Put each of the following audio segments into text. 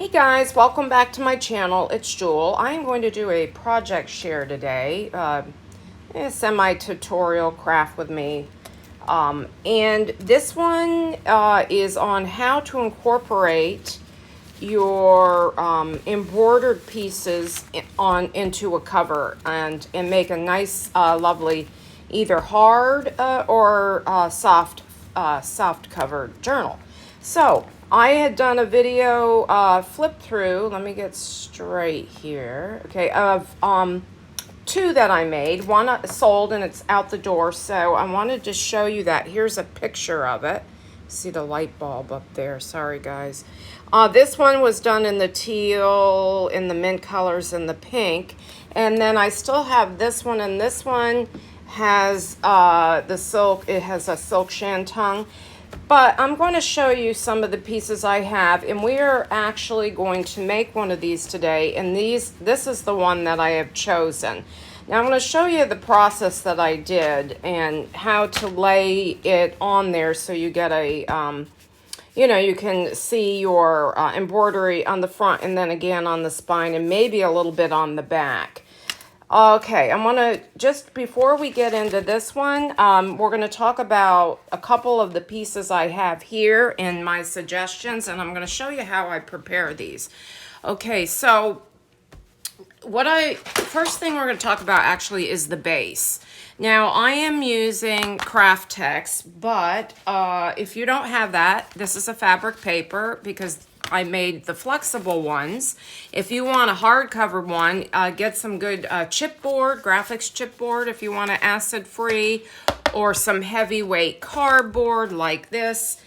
Hey guys, welcome back to my channel. It's Jewel. I am going to do a project share today, a semi-tutorial craft with me. And this one is on how to incorporate your embroidered pieces into a cover and make a nice, lovely, either hard or soft covered journal. So I had done a video flip through. Let me get straight here. Okay, of two that I made. One sold and it's out the door. So I wanted to show you that. Here's a picture of it. See the light bulb up there. Sorry, guys. This one was done in the teal, in the mint colors, and the pink. And then I still have this one, and this one has the silk. It has a silk shantung. But I'm going to show you some of the pieces I have, and we are actually going to make one of these today, and this is the one that I have chosen. Now I'm going to show you the process that I did and how to lay it on there so you get a, you can see your embroidery on the front and then again on the spine and maybe a little bit on the back. Okay, I'm gonna, just before we get into this one, we're gonna talk about a couple of the pieces I have here and my suggestions, and I'm gonna show you how I prepare these. Okay, so first thing we're gonna talk about actually is the base. Now, I am using Craft Text, but if you don't have that, this is a fabric paper because I made the flexible ones. If you want a hardcover one, get some good chipboard, graphics chipboard if you want an acid-free, or some heavyweight cardboard like this.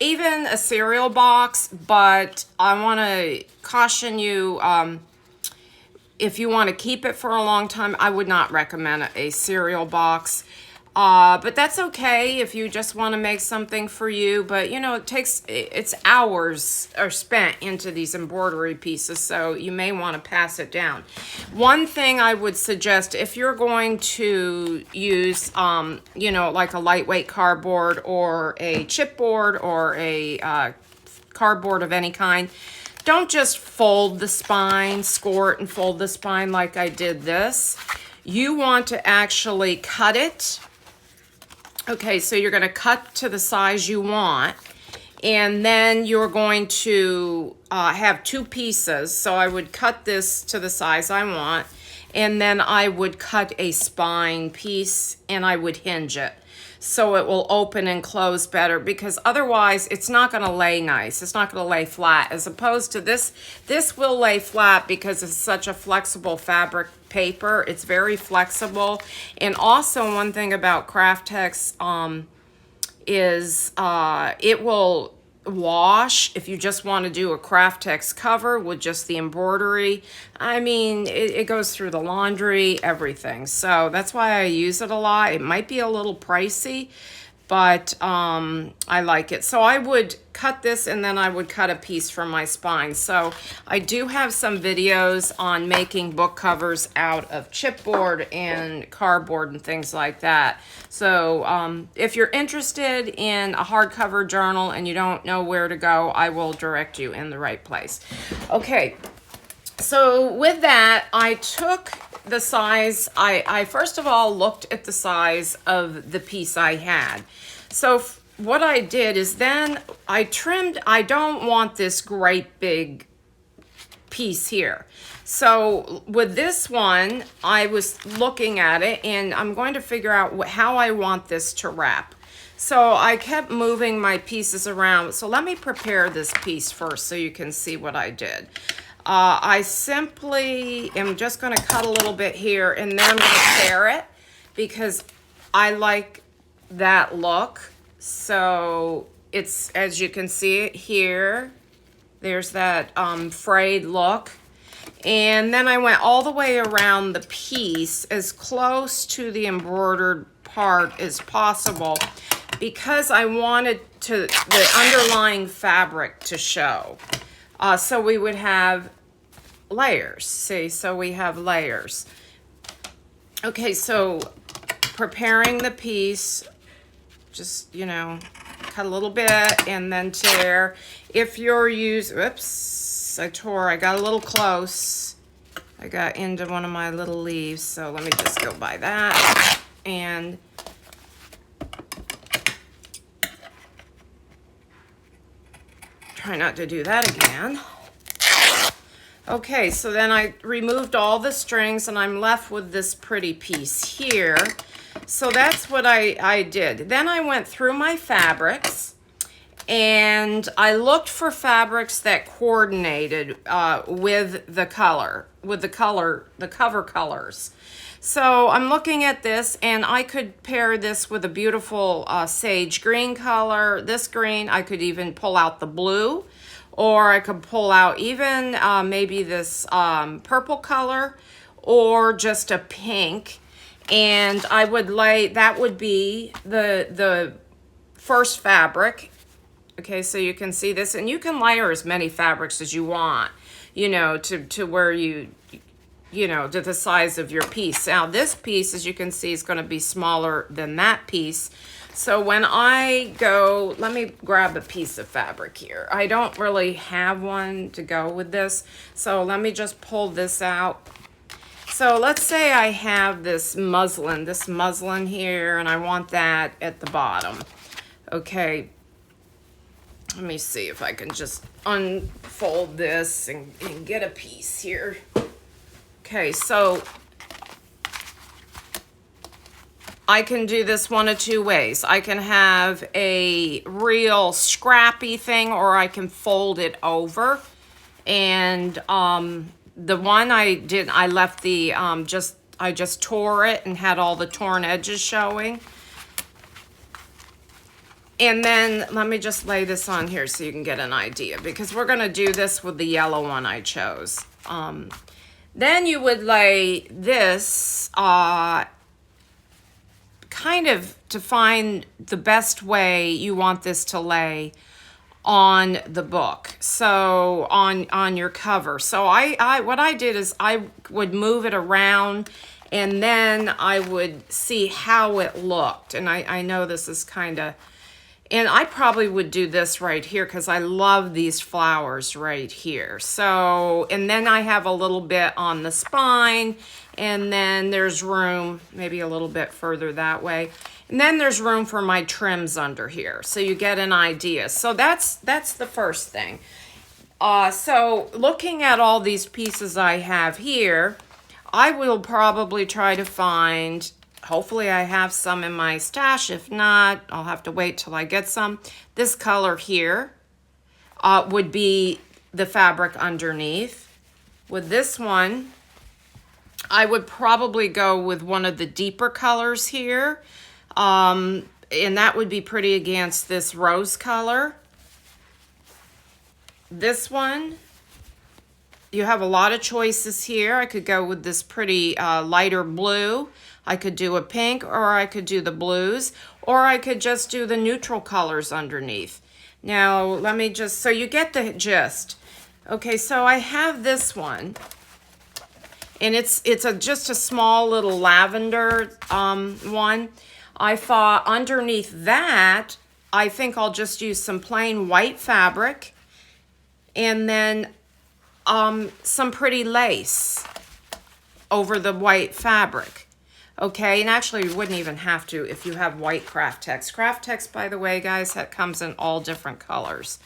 Even a cereal box, but I want to caution you, if you want to keep it for a long time, I would not recommend a cereal box. But that's okay if you just want to make something for you. But, you know, it's hours are spent into these embroidery pieces, so you may want to pass it down. One thing I would suggest, if you're going to use, like a lightweight cardboard or a chipboard or a cardboard of any kind, don't just fold the spine, score it and fold the spine like I did this. You want to actually cut it. Okay, so you're going to cut to the size you want, and then you're going to have two pieces. So I would cut this to the size I want, and then I would cut a spine piece, and I would hinge it so it will open and close better, because otherwise it's not going to lay nice. It's not going to lay flat, as opposed to this. This will lay flat because it's such a flexible fabric paper. It's very flexible. And also, one thing about Craft Text is it will wash if you just want to do a Craft Text cover with just the embroidery. I mean, it goes through the laundry, everything. So that's why I use it a lot. It might be a little pricey, but I like it. So I would cut this, and then I would cut a piece from my spine. So I do have some videos on making book covers out of chipboard and cardboard and things like that. So if you're interested in a hardcover journal and you don't know where to go, I will direct you in the right place. Okay, so with that, I took the size, I first of all looked at the size of the piece I had. So what I did is then I trimmed. I don't want this great big piece here. So with this one, I was looking at it, and I'm going to figure out how I want this to wrap. So I kept moving my pieces around. So let me prepare this piece first so you can see what I did. I simply am just going to cut a little bit here, and then I'm going to tear it because I like that look. So it's, as you can see it here, there's that frayed look. And then I went all the way around the piece as close to the embroidered part as possible because I wanted the underlying fabric to show. So we would have layers. See, so we have layers. Okay, so preparing the piece, just, cut a little bit and then tear. If you're using, oops, I got a little close. I got into one of my little leaves, so let me just go by that. And try not to do that again. Okay, so then I removed all the strings and I'm left with this pretty piece here. So that's what I did. Then I went through my fabrics and I looked for fabrics that coordinated with the cover colors. So I'm looking at this and I could pair this with a beautiful sage green color. This green, I could even pull out the blue, or I could pull out even maybe this purple color or just a pink. And I would lay, that would be the first fabric. Okay, so you can see this, and you can layer as many fabrics as you want, you know, to where you know, to the size of your piece. Now this piece, as you can see, is going to be smaller than that piece. So when I go, let me grab a piece of fabric here. I don't really have one to go with this, so let me just pull this out. So let's say I have this muslin here, and I want that at the bottom. Okay, let me see if I can just unfold this and get a piece here. Okay, so I can do this one of two ways. I can have a real scrappy thing, or I can fold it over. And the one I did, I left the, I just tore it and had all the torn edges showing. And then let me just lay this on here so you can get an idea, because we're going to do this with the yellow one I chose. Then you would lay this kind of to find the best way you want this to lay on the book, so on your cover. So what I did is I would move it around, and then I would see how it looked. And I know this is kind of, and I probably would do this right here because I love these flowers right here. So, and then I have a little bit on the spine, and then there's room maybe a little bit further that way. And then there's room for my trims under here, so you get an idea. So that's the first thing. So looking at all these pieces I have here, I will probably try to find, hopefully I have some in my stash. If not, I'll have to wait till I get some. This color here would be the fabric underneath. With this one, I would probably go with one of the deeper colors here. And that would be pretty against this rose color. This one, you have a lot of choices here. I could go with this pretty lighter blue. I could do a pink, or I could do the blues, or I could just do the neutral colors underneath. Now, let me just, so you get the gist. Okay, so I have this one, and it's just a small little lavender one. I thought underneath that, I think I'll just use some plain white fabric, and then some pretty lace over the white fabric. Okay, and actually you wouldn't even have to if you have white craft text. Craft text, by the way, guys, that comes in all different colors.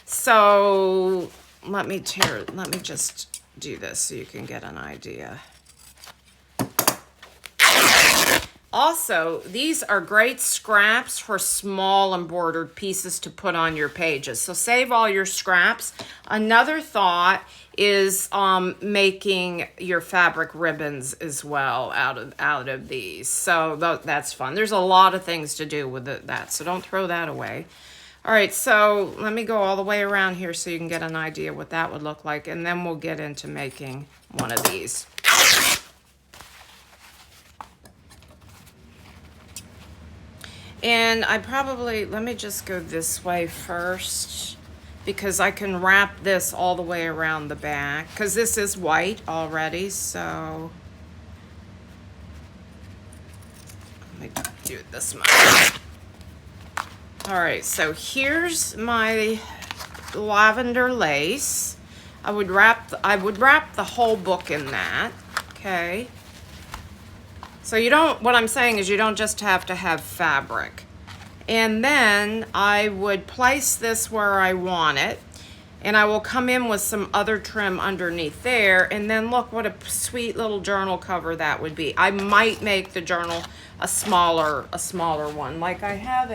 So let me just do this so you can get an idea. Also, these are great scraps for small embroidered pieces to put on your pages. So save all your scraps. Another thought is making your fabric ribbons as well out of these. So that's fun. There's a lot of things to do with that, so don't throw that away. All right, so let me go all the way around here so you can get an idea what that would look like, and then we'll get into making one of these. And let me just go this way first, because I can wrap this all the way around the back, because this is white already, so let me do it this much. All right, so here's my lavender lace. I would wrap the whole book in that, okay? So you don't, what I'm saying is you don't just have to have fabric. And then I would place this where I want it, and I will come in with some other trim underneath there, and then look what a sweet little journal cover that would be. I might make the journal a smaller one. Like I have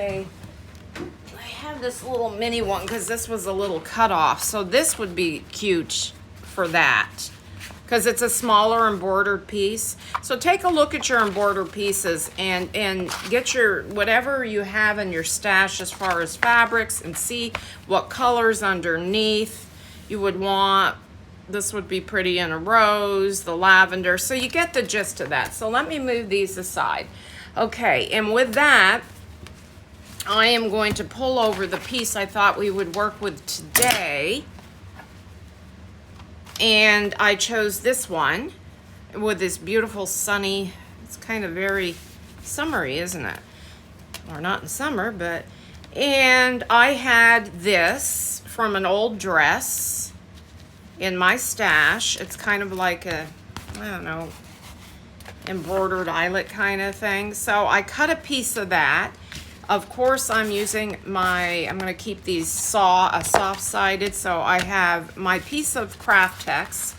this little mini one because this was a little cut off. So this would be cute for that because it's a smaller embroidered piece. So take a look at your embroidered pieces and get your whatever you have in your stash as far as fabrics and see what colors underneath you would want. This would be pretty in a rose, the lavender. So you get the gist of that. So let me move these aside. Okay, and with that, I am going to pull over the piece I thought we would work with today. And I chose this one with this beautiful sunny, it's kind of very summery, isn't it? Or not in summer, but, and I had this from an old dress in my stash. It's kind of like a, I don't know, embroidered eyelet kind of thing. So I cut a piece of that. Of course, I'm using I'm going to keep these soft-sided, so I have my piece of craft text,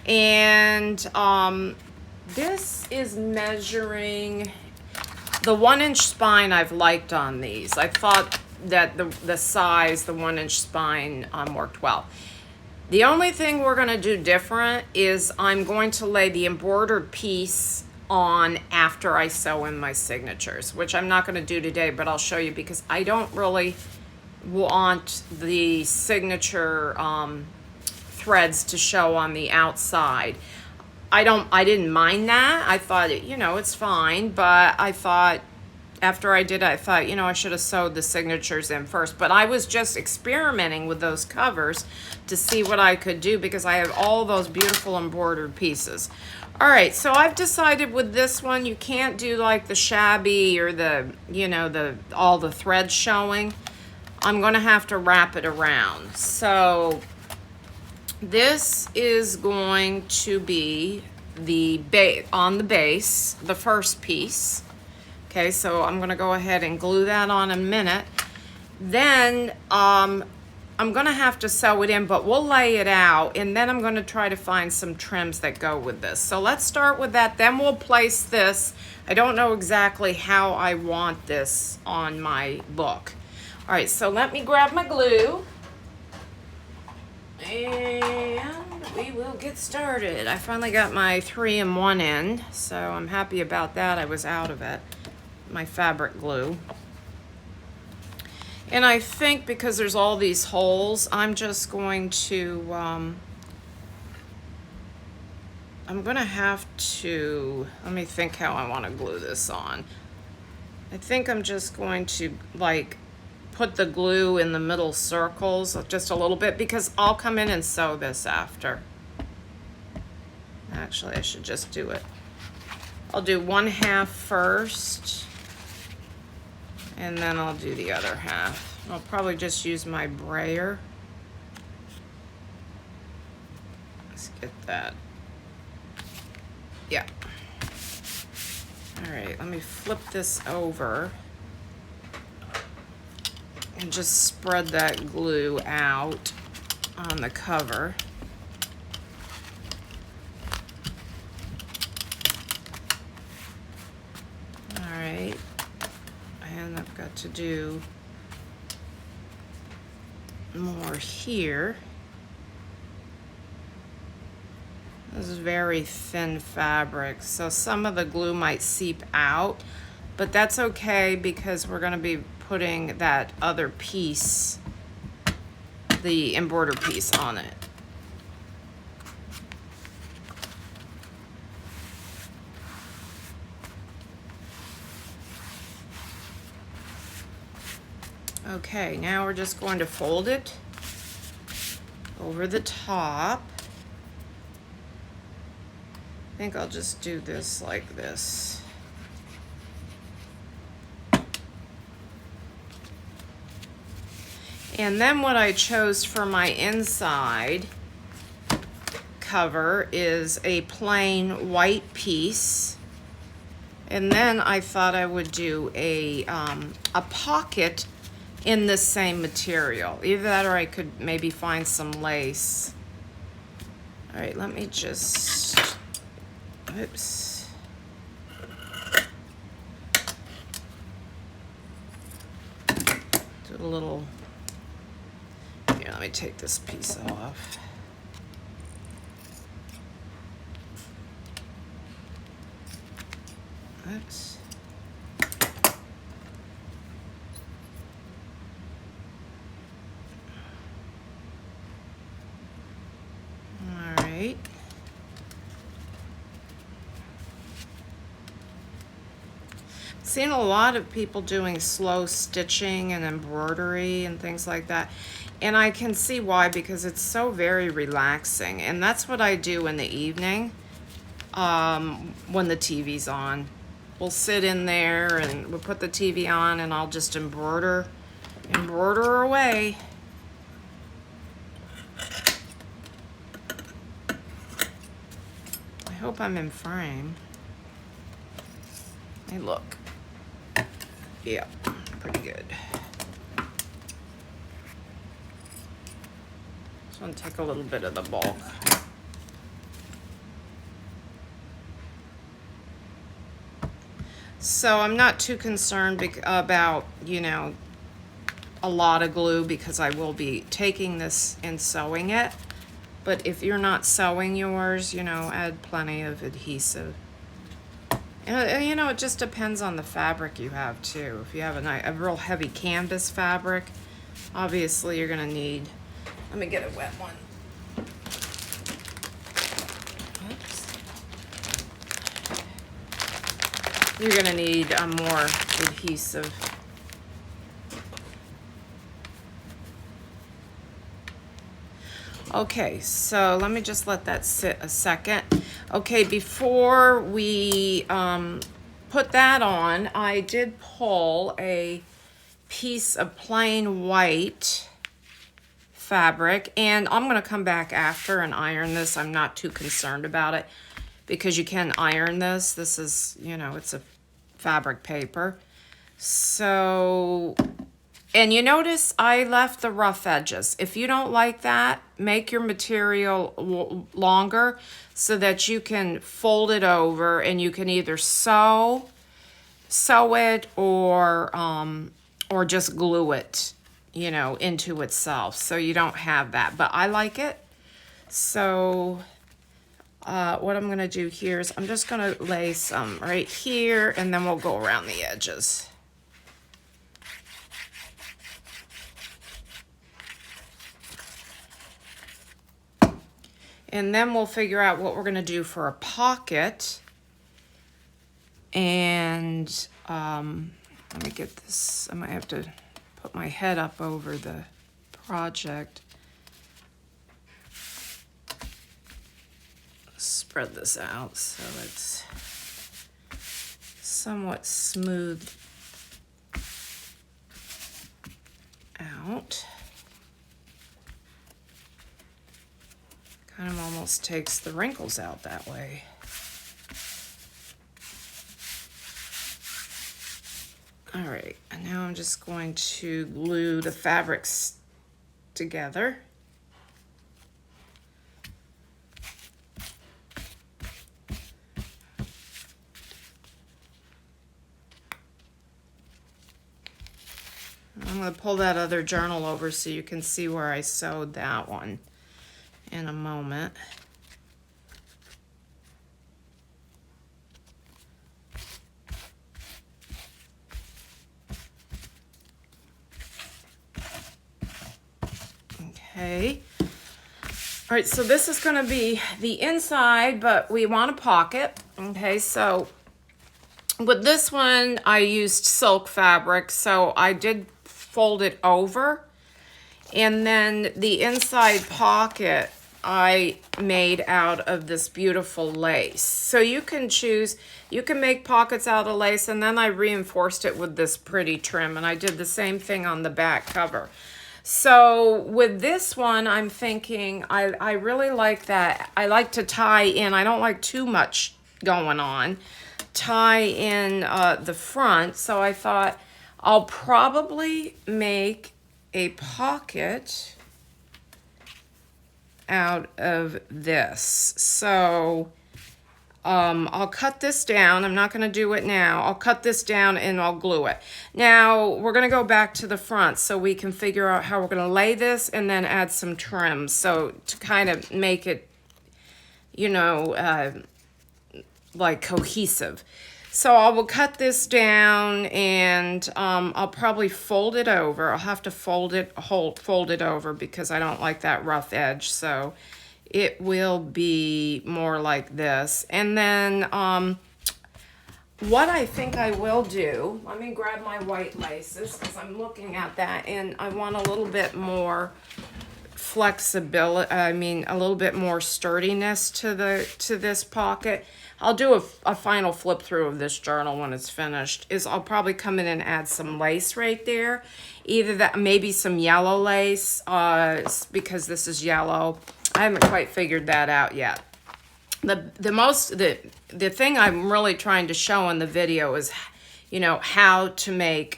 and this is measuring the 1-inch spine. I've liked on these. I thought that the size, the 1-inch spine worked well. The only thing we're going to do different is I'm going to lay the embroidered piece on after I sew in my signatures, which I'm not going to do today, but I'll show you because I don't really want the signature threads to show on the outside. I didn't mind that. I thought, you know, it's fine, but I thought after I did it, I thought, you know, I should have sewed the signatures in first, but I was just experimenting with those covers to see what I could do because I have all those beautiful embroidered pieces. All right, so I've decided with this one, you can't do like the shabby or the, you know, all the threads showing. I'm going to have to wrap it around. So this is going to be on the base, the first piece. Okay, so I'm going to go ahead and glue that on in a minute. Then I'm going to have to sew it in, but we'll lay it out, and then I'm going to try to find some trims that go with this. So let's start with that, then we'll place this. I don't know exactly how I want this on my book. All right, so let me grab my glue, and we will get started. I finally got my 3-in-1 in, so I'm happy about that. I was out of it, my fabric glue. And I think because there's all these holes, I'm just going to, I'm going to have to, let me think how I want to glue this on. I think I'm just going to like put the glue in the middle circles just a little bit because I'll come in and sew this after. Actually, I should just do it. I'll do 1/2 first. And then I'll do the other half. I'll probably just use my brayer. Let's get that. Yeah. All right, let me flip this over and just spread that glue out on the cover. All right. And I've got to do more here. This is very thin fabric, so some of the glue might seep out, but that's okay because we're going to be putting that other piece, the embroidered piece, on it. Okay, now we're just going to fold it over the top. I think I'll just do this like this. And then what I chose for my inside cover is a plain white piece. And then I thought I would do a pocket in the same material. Either that or I could maybe find some lace. All right, let me just, oops. Do a little, here, let me take this piece off. Oops. All right. Seen a lot of people doing slow stitching and embroidery and things like that. And I can see why, because it's so very relaxing. And that's what I do in the evening when the TV's on. We'll sit in there and we'll put the TV on and I'll just embroider away. I hope I'm in frame. Hey, look. Yeah, pretty good. Just want to take a little bit of the bulk. So I'm not too concerned about, you know, a lot of glue, because I will be taking this and sewing it. But if you're not sewing yours, you know, add plenty of adhesive. And you know, it just depends on the fabric you have too. If you have a real heavy canvas fabric, obviously you're gonna need, let me get a wet one. Oops. You're gonna need a more adhesive. Okay, so let me just let that sit a second. Okay, before we put that on, I did pull a piece of plain white fabric, and I'm gonna come back after and iron this. I'm not too concerned about it because you can iron this. This is, you know, it's a fabric paper. So, and you notice I left the rough edges. If you don't like that, make your material longer so that you can fold it over and you can either sew it or just glue it, you know, into itself, so you don't have that. But I like it. So what I'm gonna do here is I'm just gonna lay some right here, and then we'll go around the edges. And then we'll figure out what we're gonna do for a pocket. And let me get this, I might have to put my head up over the project. Spread this out so it's somewhat smoothed out. Kind of almost takes the wrinkles out that way. All right, and now I'm just going to glue the fabrics together. I'm going to pull that other journal over so you can see where I sewed that one in a moment. Okay. All right, so this is going to be the inside, but we want a pocket. Okay, so with this one, I used silk fabric, so I did fold it over. And then the inside pocket I made out of this beautiful lace. So you can choose, you can make pockets out of lace, and then I reinforced it with this pretty trim, and I did the same thing on the back cover. So with this one, I'm thinking I really like that. I like to tie in. I don't like too much going on. Tie in the front. So I thought I'll probably make a pocket out of this. So I'll cut this down. I'm not going to do it now. I'll cut this down and I'll glue it. Now we're going to go back to the front so we can figure out how we're going to lay this and then add some trims. So to kind of make it, you know, like cohesive. So I will cut this down and I'll probably fold it over. I'll have to fold it over because I don't like that rough edge. So it will be more like this. And then what I think I will do, let me grab my white laces because I'm looking at that and I want a little bit more flexibility, a little bit more sturdiness to this pocket. I'll do a final flip through of this journal when it's finished. I'll probably come in and add some lace right there. Either that, maybe some yellow lace, because this is yellow. I haven't quite figured that out yet. The thing I'm really trying to show in the video is, you know, how to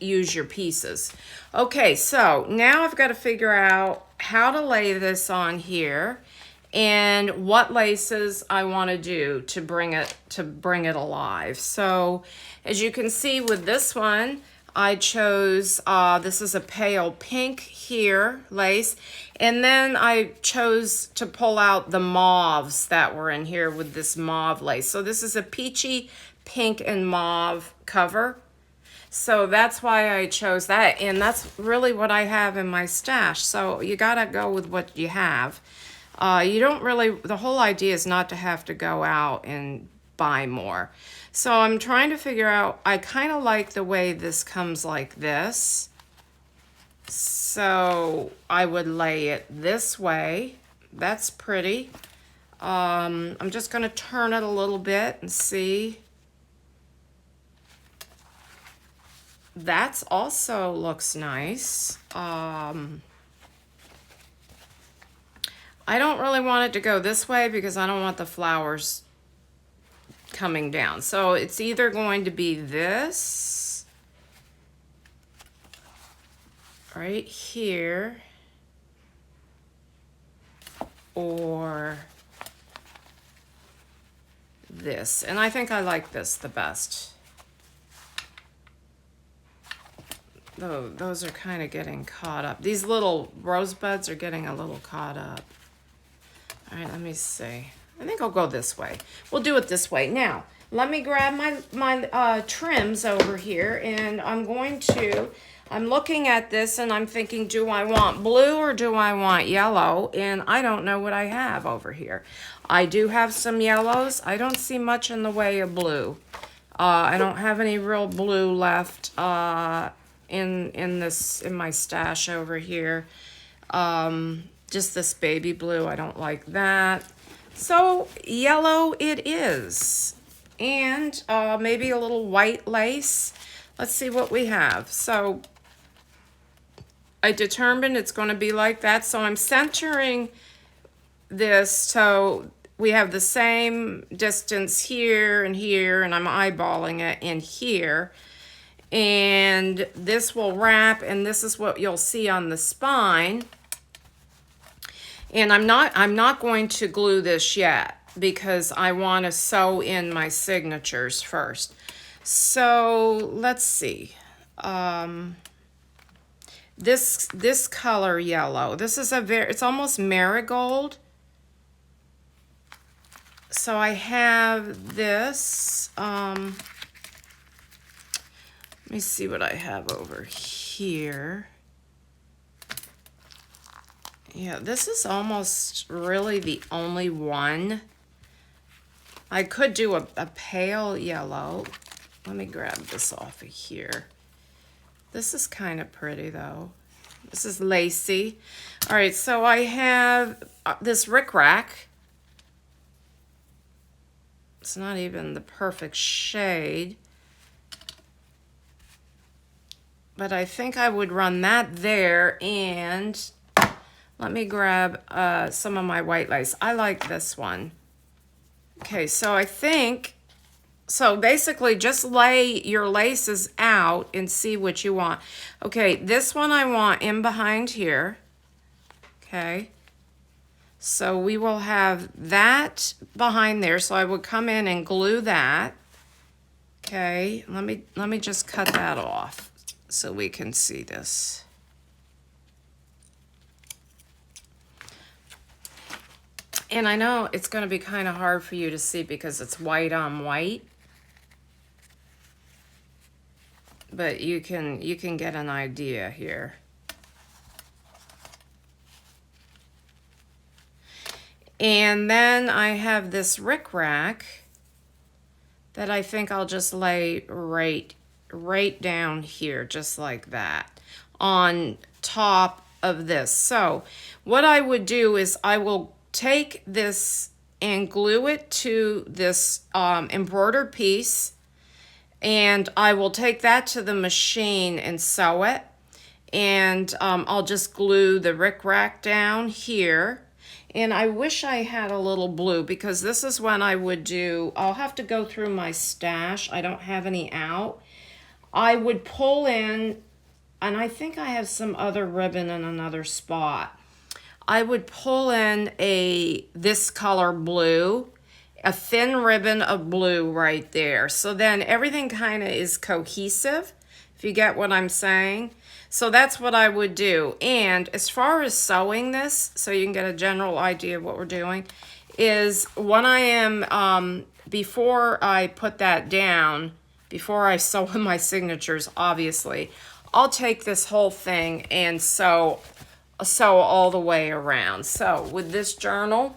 use your pieces. Okay, so now I've got to figure out how to lay this on here and what laces I want to do to bring it alive. So as you can see with this one, I chose, this is a pale pink here lace, and then I chose to pull out the mauves that were in here with this mauve lace. So this is a peachy pink and mauve cover. So that's why I chose that, and that's really what I have in my stash. So you gotta go with what you have. You don't really, the whole idea is not to have to go out and buy more. So I'm trying to figure out, I kind of like the way this comes like this. So I would lay it this way. That's pretty. I'm just gonna turn it a little bit and see. That's also looks nice. I don't really want it to go this way because I don't want the flowers coming down. So it's either going to be this right here or this. And I think I like this the best. Though those are kind of getting caught up. These little rosebuds are getting a little caught up. All right, let me see. I think I'll go this way. We'll do it this way. Now, let me grab my trims over here, and I'm looking at this, and I'm thinking, do I want blue or do I want yellow? And I don't know what I have over here. I do have some yellows. I don't see much in the way of blue. I don't have any real blue left in my stash over here. Just this baby blue, I don't like that. So yellow it is. And maybe a little white lace. Let's see what we have. So I determined it's going to be like that. So I'm centering this so we have the same distance here, and I'm eyeballing it in here. And this will wrap, and this is what you'll see on the spine. And I'm not going to glue this yet because I want to sew in my signatures first. So let's see. This color yellow. This is it's almost marigold. So I have this. Let me see what I have over here. Yeah, this is almost really the only one. I could do a pale yellow. Let me grab this off of here. This is kind of pretty though. This is lacy. All right, so I have this rickrack. It's not even the perfect shade. But I think I would run that there, and let me grab some of my white lace. I like this one. Okay, so I think, so basically just lay your laces out and see what you want. Okay, this one I want in behind here. Okay, so we will have that behind there. So I would come in and glue that. Okay, let me just cut that off so we can see this. And I know it's going to be kind of hard for you to see because it's white on white. But you can get an idea here. And then I have this rickrack that I think I'll just lay right down here, just like that, on top of this. So what I would do is I will take this and glue it to this embroidered piece, and I will take that to the machine and sew it, and I'll just glue the rickrack down here. And I wish I had a little blue, because this is when I would do, I'll have to go through my stash. I don't have any out. I would pull in, and I think I have some other ribbon in another spot. I would pull in this color blue, a thin ribbon of blue right there. So then everything kind of is cohesive, if you get what I'm saying. So that's what I would do. And as far as sewing this, so you can get a general idea of what we're doing, is when I am, before I put that down, before I sew in my signatures, obviously, I'll take this whole thing and sew all the way around. So with this journal,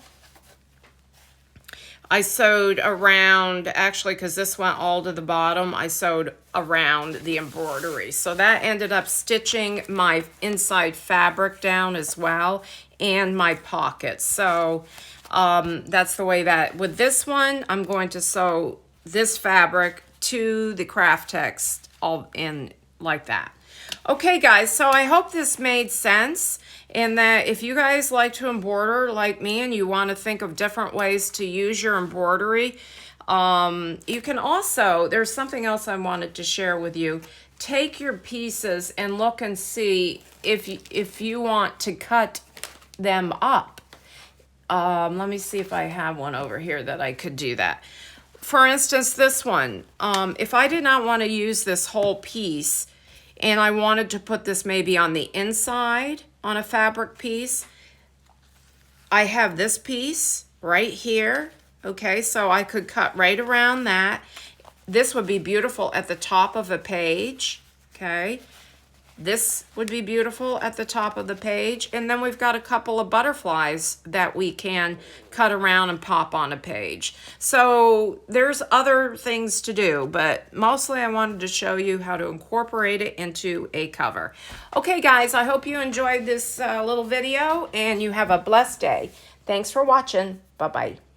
I sewed around, actually, because this went all to the bottom, I sewed around the embroidery. So that ended up stitching my inside fabric down as well, and my pockets. So that's the way that, with this one, I'm going to sew this fabric to the craft text all in like that. Okay, guys, so I hope this made sense, and that if you guys like to embroider like me and you want to think of different ways to use your embroidery, you can also, there's something else I wanted to share with you. Take your pieces and look and see if you want to cut them up. Let me see if I have one over here that I could do that. For instance, this one, if I did not want to use this whole piece, and I wanted to put this maybe on the inside on a fabric piece, I have this piece right here. Okay, so I could cut right around that. This would be beautiful at the top of a page. Okay, this would be beautiful at the top of the page. And then we've got a couple of butterflies that we can cut around and pop on a page. So there's other things to do, but mostly I wanted to show you how to incorporate it into a cover. Okay, guys, I hope you enjoyed this little video, and you have a blessed day. Thanks for watching. Bye-bye.